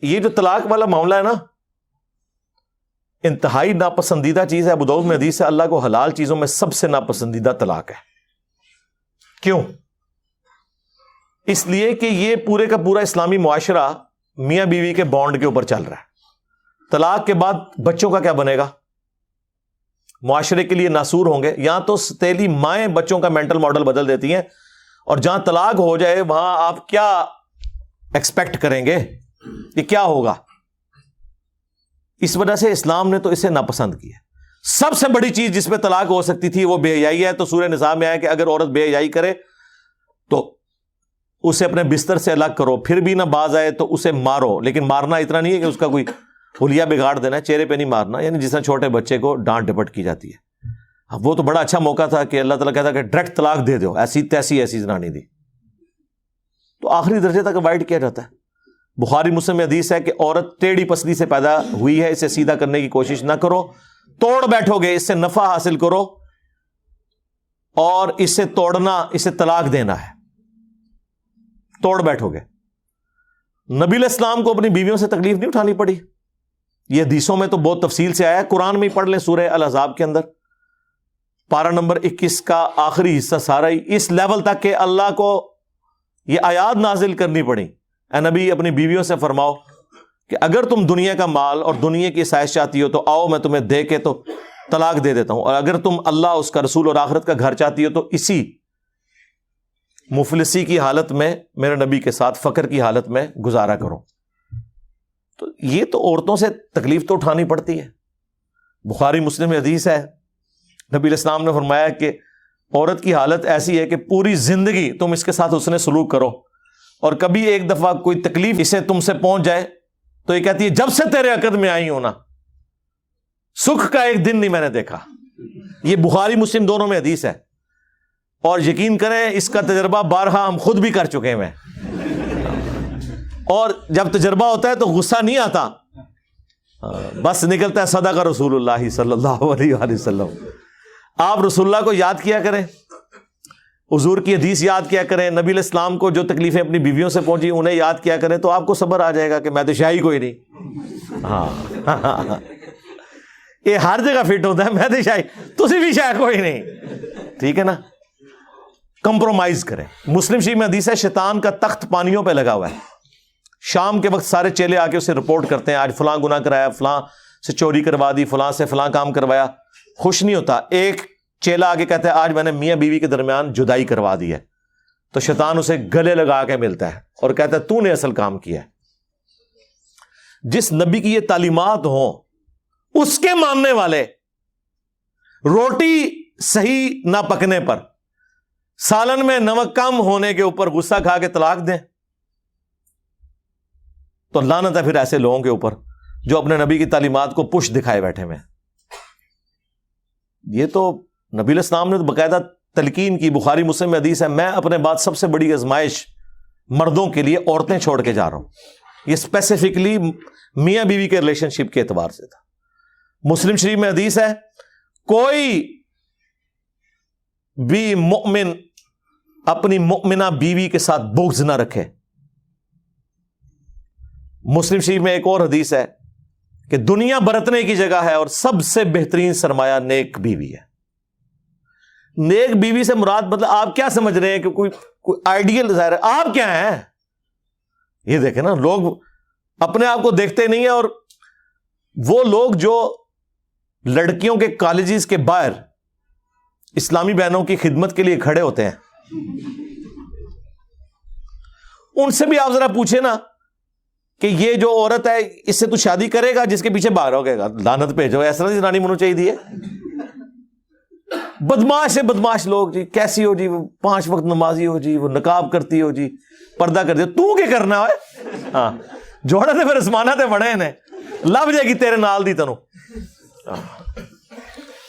یہ جو طلاق والا معاملہ ہے نا، انتہائی ناپسندیدہ چیز ہے. ابو داؤد میں حدیث ہے اللہ کو حلال چیزوں میں سب سے ناپسندیدہ طلاق ہے. کیوں؟ اس لیے کہ یہ پورے کا پورا اسلامی معاشرہ میاں بیوی کے بانڈ کے اوپر چل رہا ہے. طلاق کے بعد بچوں کا کیا بنے گا؟ معاشرے کے لیے ناسور ہوں گے. یہاں تو ستیلی مائیں بچوں کا مینٹل ماڈل بدل دیتی ہیں، اور جہاں طلاق ہو جائے وہاں آپ کیا ایکسپیکٹ کریں گے کہ کیا ہوگا؟ اس وجہ سے اسلام نے تو اسے ناپسند کیا. سب سے بڑی چیز جس پہ طلاق ہو سکتی تھی وہ بے حیائی ہے. تو سورہ نساء میں آیا کہ اگر عورت بے حیائی کرے تو اسے اپنے بستر سے الگ کرو، پھر بھی نہ باز آئے تو اسے مارو. لیکن مارنا اتنا نہیں ہے کہ اس کا کوئی حلیہ بگاڑ دینا ہے، چہرے پہ نہیں مارنا، یعنی جس طرح چھوٹے بچے کو ڈانٹ ڈپٹ کی جاتی ہے. اب وہ تو بڑا اچھا موقع تھا کہ اللہ تعالیٰ کہتا کہ ڈائریکٹ طلاق دے دو، ایسی تیسی ایسی زنانی دی. تو آخری درجے تک اوائڈ کیا جاتا ہے. بخاری مسلم میں حدیث ہے کہ عورت ٹیڑھی پسلی سے پیدا ہوئی ہے، اسے سیدھا کرنے کی کوشش نہ کرو، توڑ بیٹھو گے اس سے نفع حاصل کرو، اور اسے توڑنا، اسے طلاق دینا ہے، توڑ بیٹھو گے. نبی علیہ السلام کو اپنی بیویوں سے تکلیف نہیں اٹھانی پڑی. یہ حدیثوں میں تو بہت تفصیل سے آیا، قرآن میں ہی پڑھ لیں سورہ الاحزاب کے اندر پارہ نمبر 21 کا آخری حصہ سارا ہی اس لیول تک کہ اللہ کو یہ آیات نازل کرنی پڑی. اے نبی اپنی بیویوں سے فرماؤ کہ اگر تم دنیا کا مال اور دنیا کی عیش چاہتی ہو تو آؤ میں تمہیں دے کے تو طلاق دے دیتا ہوں، اور اگر تم اللہ، اس کا رسول اور آخرت کا گھر چاہتی ہو تو اسی مفلسی کی حالت میں میرے نبی کے ساتھ فقر کی حالت میں گزارا کرو. تو یہ تو عورتوں سے تکلیف تو اٹھانی پڑتی ہے. بخاری مسلم میں حدیث ہے، نبی علیہ السلام نے فرمایا کہ عورت کی حالت ایسی ہے کہ پوری زندگی تم اس کے ساتھ حسن سلوک کرو، اور کبھی ایک دفعہ کوئی تکلیف اسے تم سے پہنچ جائے تو یہ کہتی ہے جب سے تیرے عقد میں آئی ہوں نا سکھ کا ایک دن نہیں میں نے دیکھا. یہ بخاری مسلم دونوں میں حدیث ہے، اور یقین کریں اس کا تجربہ بارہا ہم خود بھی کر چکے ہیں. اور جب تجربہ ہوتا ہے تو غصہ نہیں آتا، بس نکلتا ہے صدق رسول اللہ صلی اللہ علیہ وآلہ وسلم. آپ رسول اللہ کو یاد کیا کریں، حضور کی حدیث یاد کیا کریں، نبی علیہ السلام کو جو تکلیفیں اپنی بیویوں سے پہنچی انہیں یاد کیا کریں، تو آپ کو صبر آ جائے گا کہ میں تو شاہی کوئی نہیں. ہاں یہ ہر جگہ فٹ ہوتا ہے، میں تو شاہی، تسی بھی شاہ کوئی نہیں. ٹھیک ہے نا، کمپرومائز کریں. مسلم شریف میں حدیث ہے شیطان کا تخت پانیوں پہ لگا ہوا ہے. شام کے وقت سارے چیلے آ کے اسے رپورٹ کرتے ہیں، آج فلاں گناہ کرایا، فلاں سے چوری کروا دی، فلاں سے فلاں کام کروایا. خوش نہیں ہوتا. ایک چیلا آگے کہتا ہے آج میں نے میاں بیوی کے درمیان جدائی کروا دی ہے. تو شیطان اسے گلے لگا کے ملتا ہے اور کہتا ہے تو نے اصل کام کیا ہے. جس نبی کی یہ تعلیمات ہوں اس کے ماننے والے روٹی صحیح نہ پکنے پر، سالن میں نمک کم ہونے کے اوپر غصہ کھا کے طلاق دیں تو لعنت ہے پھر ایسے لوگوں کے اوپر جو اپنے نبی کی تعلیمات کو پش دکھائے بیٹھے ہوئے. یہ تو نبی علیہ السلام نے تو باقاعدہ تلقین کی. بخاری مسلم میں حدیث ہے میں اپنے بعد سب سے بڑی آزمائش مردوں کے لیے عورتیں چھوڑ کے جا رہا ہوں. یہ اسپیسیفکلی میاں بیوی کے ریلیشن شپ کے اعتبار سے تھا. مسلم شریف میں حدیث ہے کوئی بھی مومن اپنی مؤمنہ بیوی کے ساتھ بغض نہ رکھے. مسلم شریف میں ایک اور حدیث ہے کہ دنیا برتنے کی جگہ ہے اور سب سے بہترین سرمایہ نیک بیوی ہے. نیک بیوی سے مراد مطلب آپ کیا سمجھ رہے ہیں کہ کوئی آئیڈیل ظاہر ہے؟ آپ کیا ہیں؟ یہ دیکھیں نا، لوگ اپنے آپ کو دیکھتے نہیں ہیں. اور وہ لوگ جو لڑکیوں کے کالجز کے باہر اسلامی بہنوں کی خدمت کے لیے کھڑے ہوتے ہیں ان سے بھی آپ ذرا پوچھیں نا کہ یہ جو عورت ہے اس سے تو شادی کرے گا جس کے پیچھے بھاگ رہو گے گا لعنت بھیجو. ایسا نہیں رانی منو چاہیے. بدماش سے بدماش لوگ جی، کیسی ہو جی وہ 5 وقت نمازی ہو جی، وہ نقاب کرتی ہو جی، پردہ کر دیا. تو کیا کرنا ہے؟ ہاں جوڑا تے پھر اسمانہ تے بڑے نے لب جائے گی تیرے نال دی تنو.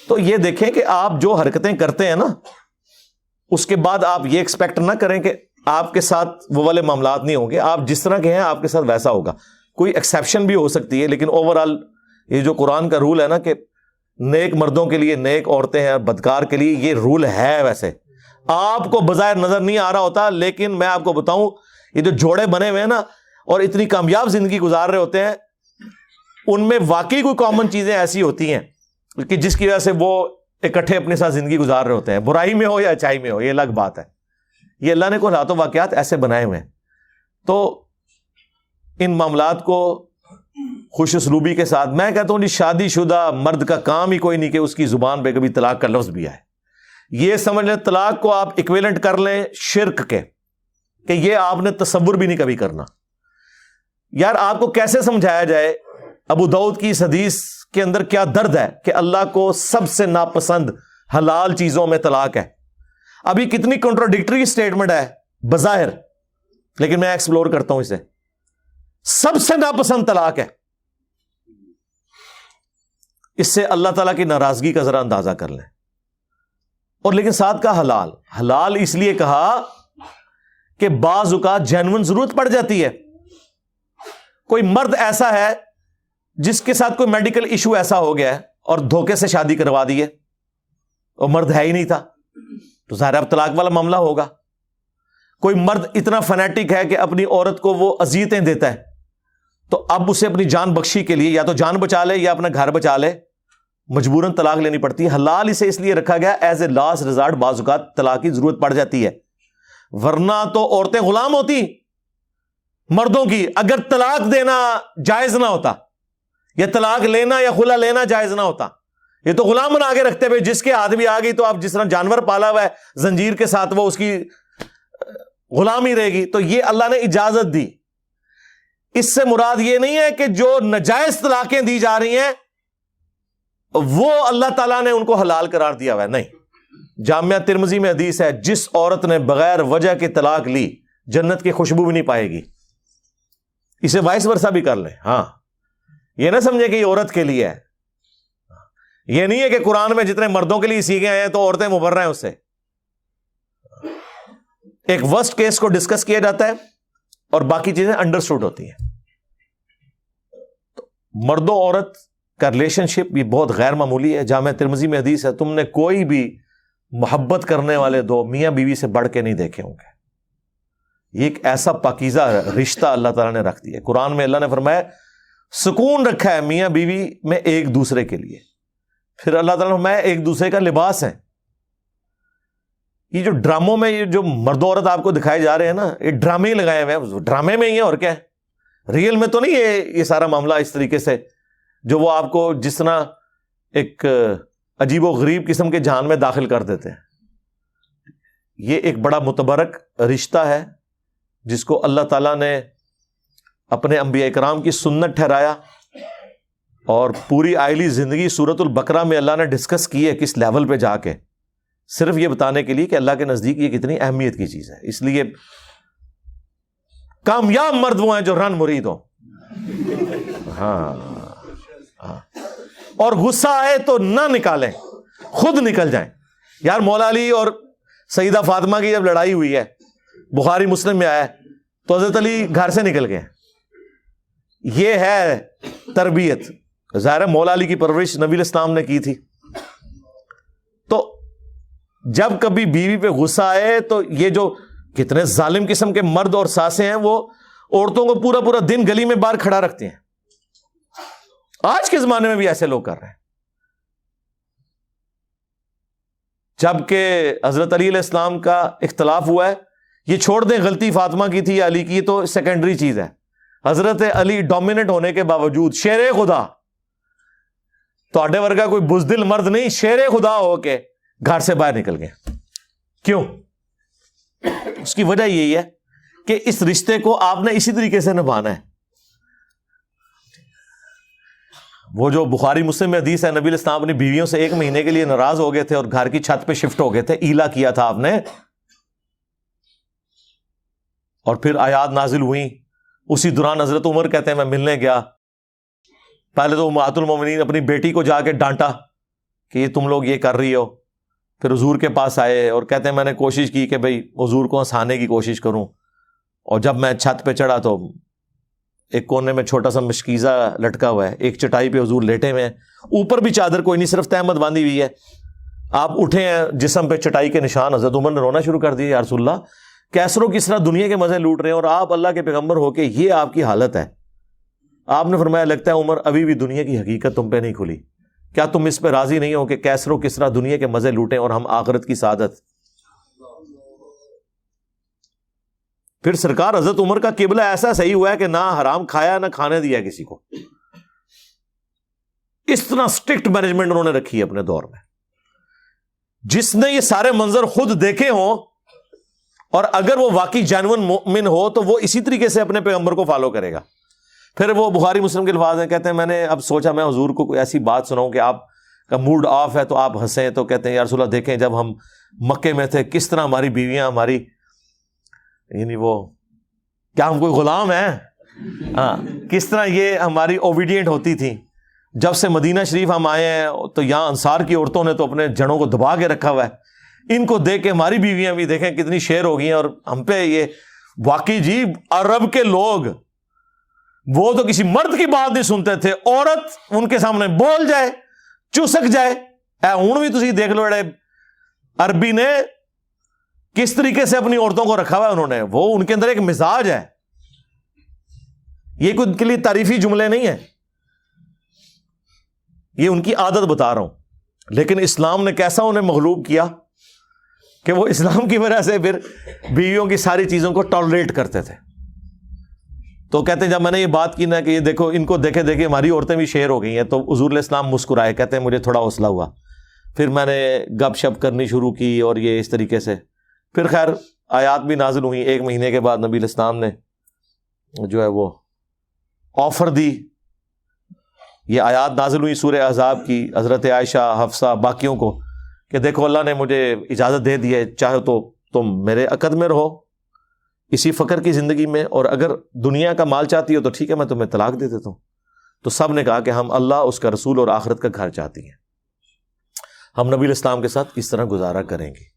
تو یہ دیکھیں کہ آپ جو حرکتیں کرتے ہیں نا اس کے بعد آپ یہ ایکسپیکٹ نہ کریں کہ آپ کے ساتھ وہ والے معاملات نہیں ہوں گے. آپ جس طرح کے ہیں آپ کے ساتھ ویسا ہوگا. کوئی ایکسیپشن بھی ہو سکتی ہے لیکن اوورآل یہ جو قرآن کا رول ہے نا کہ نیک مردوں کے لیے نیک عورتیں ہیں، بدکار کے لیے یہ رول ہے. ویسے آپ کو بظاہر نظر نہیں آ رہا ہوتا لیکن میں آپ کو بتاؤں یہ جو جوڑے بنے ہوئے ہیں نا اور اتنی کامیاب زندگی گزار رہے ہوتے ہیں، ان میں واقعی کوئی کامن چیزیں ایسی ہوتی ہیں کہ جس کی وجہ سے وہ اکٹھے اپنے ساتھ زندگی گزار رہے ہوتے ہیں، برائی میں ہو یا اچائی میں ہو، یہ الگ بات ہے. یہ اللہ نے کوئی حالات و واقعات ایسے بنائے ہوئے ہیں. تو ان معاملات کو خوش اسلوبی کے ساتھ، میں کہتا ہوں جی شادی شدہ مرد کا کام ہی کوئی نہیں کہ اس کی زبان پہ کبھی طلاق کا لفظ بھی آئے. یہ سمجھ لیں طلاق کو آپ ایکویلنٹ کر لیں شرک کے، کہ یہ آپ نے تصور بھی نہیں کبھی کرنا. یار آپ کو کیسے سمجھایا جائے ابو داؤد کی اس حدیث کے اندر کیا درد ہے کہ اللہ کو سب سے ناپسند حلال چیزوں میں طلاق ہے. ابھی کتنی کنٹراڈکٹری سٹیٹمنٹ ہے بظاہر، لیکن میں ایکسپلور کرتا ہوں اسے. سب سے ناپسند طلاق ہے. اس سے اللہ تعالیٰ کی ناراضگی کا ذرا اندازہ کر لیں. اور لیکن ساتھ کا حلال اس لیے کہا کہ بعض اوقات جینون ضرورت پڑ جاتی ہے. کوئی مرد ایسا ہے جس کے ساتھ کوئی میڈیکل ایشو ایسا ہو گیا ہے اور دھوکے سے شادی کروا دی ہے، اور مرد ہے ہی نہیں تھا، تو ظاہر اب طلاق والا معاملہ ہوگا. کوئی مرد اتنا فنیٹک ہے کہ اپنی عورت کو وہ اذیتیں دیتا ہے، تو اب اسے اپنی جان بخشی کے لیے یا تو جان بچا لے یا اپنا گھر بچا لے، مجبوراً طلاق لینی پڑتی ہے. حلال اسے اس لیے رکھا گیا ایز اے لاسٹ ریزارٹ، بعض اوقات طلاق کی ضرورت پڑ جاتی ہے. ورنہ تو عورتیں غلام ہوتی مردوں کی اگر طلاق دینا جائز نہ ہوتا، یا طلاق لینا یا خلا لینا جائز نہ ہوتا. یہ تو غلام بنا کے رکھتے ہوئے جس کے ہاتھ بھی آ گئی تو آپ جس طرح جانور پالا ہوا ہے زنجیر کے ساتھ وہ اس کی غلام ہی رہے گی. تو یہ اللہ نے اجازت دی. اس سے مراد یہ نہیں ہے کہ جو ناجائز طلاقیں دی جا رہی ہیں وہ اللہ تعالیٰ نے ان کو حلال قرار دیا ہوا ہے، نہیں. جامعہ ترمذی میں حدیث ہے جس عورت نے بغیر وجہ کے طلاق لی جنت کی خوشبو بھی نہیں پائے گی. اسے وائس ورثہ بھی کر لیں. ہاں یہ نہ سمجھے کہ یہ عورت کے لیے ہے. یہ نہیں ہے کہ قرآن میں جتنے مردوں کے لیے سیکھے آئے ہیں تو عورتیں مبرہ ہیں اس سے. ایک ورسٹ کیس کو ڈسکس کیا جاتا ہے اور باقی چیزیں انڈرسٹوڈ ہوتی ہیں. مرد و عورت کا ریلیشن شپ یہ بہت غیر معمولی ہے. جامعہ ترمذی میں حدیث ہے تم نے کوئی بھی محبت کرنے والے دو میاں بیوی سے بڑھ کے نہیں دیکھے ہوں گے. یہ ایک ایسا پاکیزہ رشتہ اللہ تعالیٰ نے رکھ دیا. قرآن میں اللہ نے فرمایا سکون رکھا ہے میاں بیوی میں ایک دوسرے کے لیے. پھر اللہ تعالیٰ نے فرمایا ایک دوسرے کا لباس ہے. یہ جو ڈراموں میں یہ جو مرد عورت آپ کو دکھائے جا رہے ہیں نا، یہ ڈرامے ہی لگائے ہوئے ہیں، ڈرامے میں ہی ہیں اور کیا ہے. ریئل میں تو نہیں یہ سارا معاملہ اس طریقے سے جو وہ آپ کو جس طرح ایک عجیب و غریب قسم کے جہان میں داخل کر دیتے ہیں. یہ ایک بڑا متبرک رشتہ ہے جس کو اللہ تعالیٰ نے اپنے انبیاء کرام کی سنت ٹھہرایا، اور پوری آئلی زندگی سورۃ البقرہ میں اللہ نے ڈسکس کی ہے کس لیول پہ جا کے، صرف یہ بتانے کے لیے کہ اللہ کے نزدیک یہ کتنی اہمیت کی چیز ہے. اس لیے کامیاب مرد وہ ہیں جو رن مرید ہو. ہاں اور غصہ آئے تو نہ نکالیں، خود نکل جائیں. یار مولا علی اور سیدہ فاطمہ کی جب لڑائی ہوئی ہے، بخاری مسلم میں آیا ہے، تو حضرت علی گھر سے نکل گئے. یہ ہے تربیت. ظاہر ہے مولا علی کی پرورش نبی الاسلام نے کی تھی. تو جب کبھی بیوی پہ غصہ آئے تو یہ جو کتنے ظالم قسم کے مرد اور ساسیں ہیں وہ عورتوں کو پورا پورا دن گلی میں باہر کھڑا رکھتے ہیں. آج کے زمانے میں بھی ایسے لوگ کر رہے ہیں. جبکہ حضرت علی علیہ السلام کا اختلاف ہوا ہے، یہ چھوڑ دیں غلطی فاطمہ کی تھی یا علی کی، تو سیکنڈری چیز ہے. حضرت علی ڈومیننٹ ہونے کے باوجود شیر خدا، تو ورگا کوئی بزدل مرد نہیں، شیر خدا ہو کے گھر سے باہر نکل گئے. کیوں؟ اس کی وجہ یہی ہے کہ اس رشتے کو آپ نے اسی طریقے سے نبھانا ہے. وہ جو بخاری مسلم میں حدیث ہے، نبی علیہ السلام اپنی بیویوں سے 1 مہینے کے لیے ناراض ہو گئے تھے اور گھر کی چھت پہ شفٹ ہو گئے تھے، ایلا کیا تھا آپ نے، اور پھر آیات نازل ہوئیں. اسی دوران حضرت عمر کہتے ہیں میں ملنے گیا. پہلے تو امہات المومنین اپنی بیٹی کو جا کے ڈانٹا کہ یہ تم لوگ یہ کر رہی ہو. پھر حضور کے پاس آئے اور کہتے ہیں میں نے کوشش کی کہ بھئی حضور کو ہنسانے کی کوشش کروں، اور جب میں چھت پہ چڑھا تو ایک کونے میں چھوٹا سا مشکیزہ لٹکا ہوا ہے، ایک چٹائی پہ حضور لیٹے ہوئے ہیں، اوپر بھی چادر کوئی نہیں، صرف تہمت باندھی ہوئی ہے. آپ اٹھے ہیں، جسم پہ چٹائی کے نشان. حضرت عمر نے رونا شروع کر دیا، یا رسول اللہ کیسر و کسرا دنیا کے مزے لوٹ رہے ہیں اور آپ اللہ کے پیغمبر ہو کے یہ آپ کی حالت ہے. آپ نے فرمایا لگتا ہے عمر ابھی بھی دنیا کی حقیقت تم پہ نہیں کھلی. کیا تم اس پہ راضی نہیں ہو کہ کیسر و کسرا دنیا کے مزے لوٹیں اور ہم آخرت کی سعادت؟ پھر سرکار حضرت عمر کا قبلہ ایسا صحیح ہوا ہے کہ نہ حرام کھایا نہ کھانے دیا کسی کو. اس طرح اسٹرکٹ مینجمنٹ انہوں نے رکھی ہے اپنے دور میں. جس نے یہ سارے منظر خود دیکھے ہوں اور اگر وہ واقعی جینون مومن ہو تو وہ اسی طریقے سے اپنے پیغمبر کو فالو کرے گا. پھر وہ بخاری مسلم کے الفاظ ہیں, کہتے ہیں میں نے اب سوچا میں حضور کو کوئی ایسی بات سناؤں کہ آپ کا موڈ آف ہے تو آپ ہنسیں. تو کہتے ہیں یا رسول اللہ دیکھیں جب ہم مکے میں تھے کس طرح ہماری بیویاں ہماری یعنی وہ کیا ہم کوئی غلام ہیں, ہاں کس طرح یہ ہماری اوبیڈینٹ ہوتی تھیں. جب سے مدینہ شریف ہم آئے ہیں تو یہاں انصار کی عورتوں نے تو اپنے جڑوں کو دبا کے رکھا ہوا ہے. ان کو دیکھ کے ہماری بیویاں بھی دیکھیں کتنی شیر ہو گئی ہیں اور ہم پہ یہ واقعی جی عرب کے لوگ وہ تو کسی مرد کی بات نہیں سنتے تھے, عورت ان کے سامنے بول جائے چسک جائے. ہوں بھی تسی دیکھ لو اڑے عربی نے کس طریقے سے اپنی عورتوں کو رکھا ہوا ہے انہوں نے, وہ ان کے اندر ایک مزاج ہے. یہ کوئی ان کے لیے تعریفی جملے نہیں ہیں, یہ ان کی عادت بتا رہا ہوں. لیکن اسلام نے کیسا انہیں مغلوب کیا کہ وہ اسلام کی وجہ سے پھر بیویوں کی ساری چیزوں کو ٹالریٹ کرتے تھے. تو کہتے ہیں جب میں نے یہ بات کی نا کہ یہ دیکھو ان کو دیکھے دیکھے ہماری عورتیں بھی شیر ہو گئی ہیں, تو حضور علیہ السلام مسکرائے, کہتے ہیں مجھے تھوڑا حوصلہ ہوا. پھر میں نے گپ شپ کرنی شروع کی اور یہ اس طریقے سے پھر خیر آیات بھی نازل ہوئی. 1 مہینے کے بعد نبی علیہ السلام نے جو ہے وہ آفر دی. یہ آیات نازل ہوئی سورہ احزاب کی حضرت عائشہ حفصہ باقیوں کو کہ دیکھو اللہ نے مجھے اجازت دے دی ہے, چاہے تو تم میرے عقد میں رہو اسی فقر کی زندگی میں, اور اگر دنیا کا مال چاہتی ہو تو ٹھیک ہے میں تمہیں طلاق دے دیتا ہوں. تو سب نے کہا کہ ہم اللہ اس کا رسول اور آخرت کا گھر چاہتی ہیں, ہم نبی علیہ السلام کے ساتھ اس طرح گزارا کریں گے.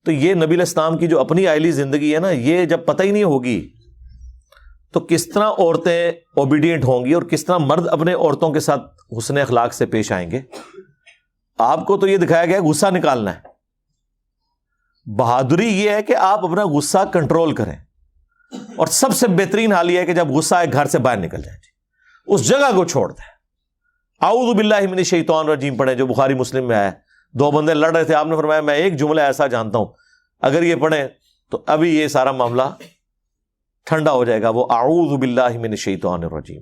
تو یہ نبی علیہ السلام کی جو اپنی آئلی زندگی ہے نا, یہ جب پتہ ہی نہیں ہوگی تو کس طرح عورتیں اوبیڈینٹ ہوں گی اور کس طرح مرد اپنے عورتوں کے ساتھ حسن اخلاق سے پیش آئیں گے. آپ کو تو یہ دکھایا گیا غصہ نکالنا ہے. بہادری یہ ہے کہ آپ اپنا غصہ کنٹرول کریں, اور سب سے بہترین حال یہ ہے کہ جب غصہ آئے گھر سے باہر نکل جائیں, اس جگہ کو چھوڑ دیں. اعوذ باللہ من الشیطان الرجیم پڑھیں جو بخاری مسلم میں آیا. 2 بندے لڑ رہے تھے, آپ نے فرمایا میں ایک جملہ ایسا جانتا ہوں اگر یہ پڑھیں تو ابھی یہ سارا معاملہ ٹھنڈا ہو جائے گا. وہ اعوذ باللہ من الشیطان الرجیم.